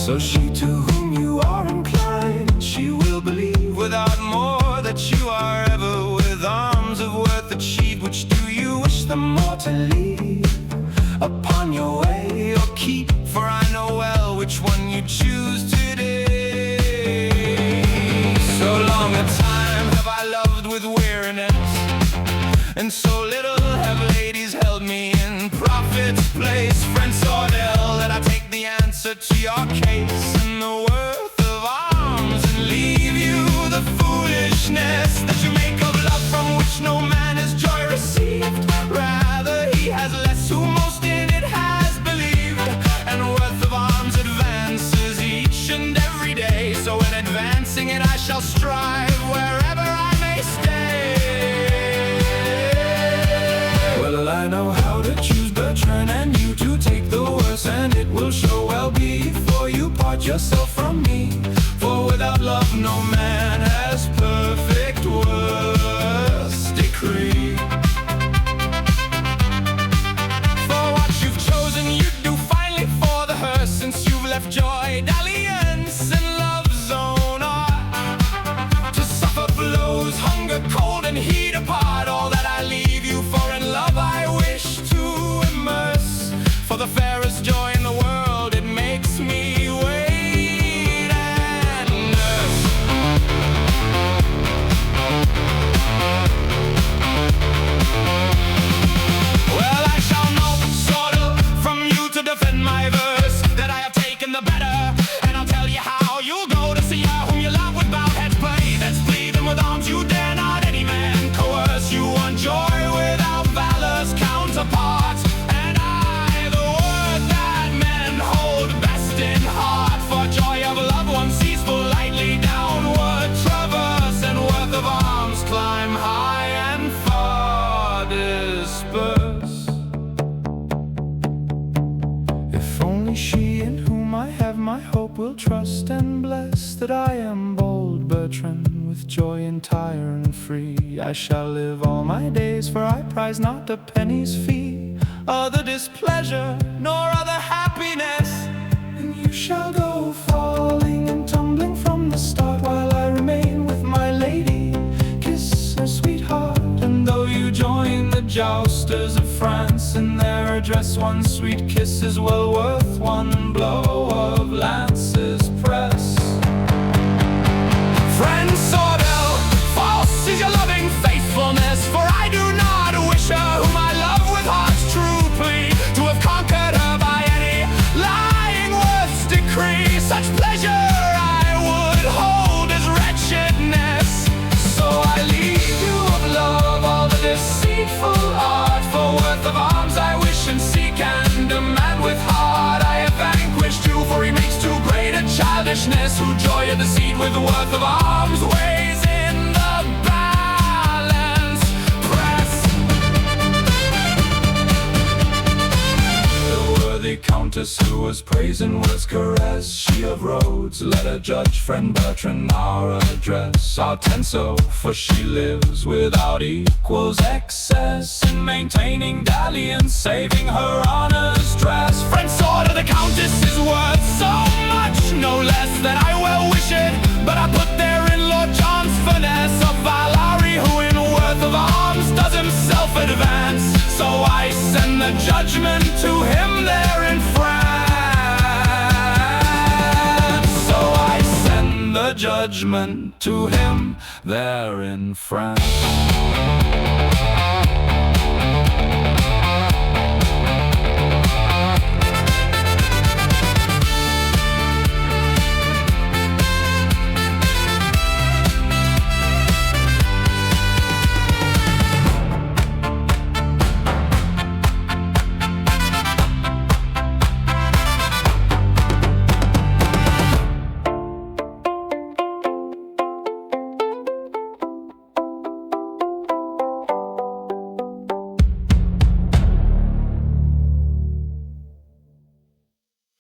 So she to whom you are inclined, she will believe without more that you are ever with arms of worth achieved. Which do you wish the more to leave upon your way or keep? For I know well which one you choose today. So long a time have I loved with weariness, and so little have ladies held me in prophet's place. Friend Sordello, that I take the answer to your case and the worth of arms, and leave you the foolishness that you make of love, from which no man has joy received. Rather he has less who most in it has believed, and worth of arms advances each and every day. So in advancing it I shall strive wherever I may stay. Well, I know how to choose Bertran, and you to take the worst, and it will show well before you part yourself from me. For without love no man has perfect worth decree. For what you've chosen you do finely for the hearse, since you've left joy, dalliance, and love's own art to suffer blows, hunger, cold, and heat apart. All that I leave you for in love I wish to immerse. For the fairest joy in the world it makes me wait and nurse. Well, I shall know sort of from you to defend my verse, that I have taken the better, and I'll tell you how you'll go to see her whom you love with bowed heads play. That's pleading with arms you dare not any man coerce. You want joy without valor's counterpart, and I the word that men hold best in heart. For joy of loved ones sees full lightly downward traverse, and worth of arms climb high and far disperse. If only she in whom I have my hope will trust and bless, that I am bold Bertran, with joy entire and free. I shall live all my days, for I prize not a penny's fee, other displeasure nor other happiness. And you shall go falling and tumbling from the start, while I remain with my lady, kiss her sweetheart. And though you join the jousters of France in their address, one sweet kiss is well worth one blow of lance's press. Friend Sordello, false is your loving faithfulness, for I do not wish her whom I love with heart's true plea to have conquered her by any lying worth's decree. Such pleasure I would hold as wretchedness. So I leave you of love all the deceitful art, for worth of arms I wish and seek and demand with heart. I have vanquished you, for he makes too great a childishness, who joy of the seed with the worth of arms weighs in the balance press. The worthy countess who was praised in words caress, she of Rhodes, let her judge friend Bertran our address. Our tenso, for she lives without equals excess, in maintaining dalliance, saving her honor's dress. Friend sword of the countess is worth so much, no less, that I well wish it, but I put therein Lord John's finesse of Valari, who in worth of arms does himself advance. So I send the judgment to him there in France. So I send the judgment to him there in France.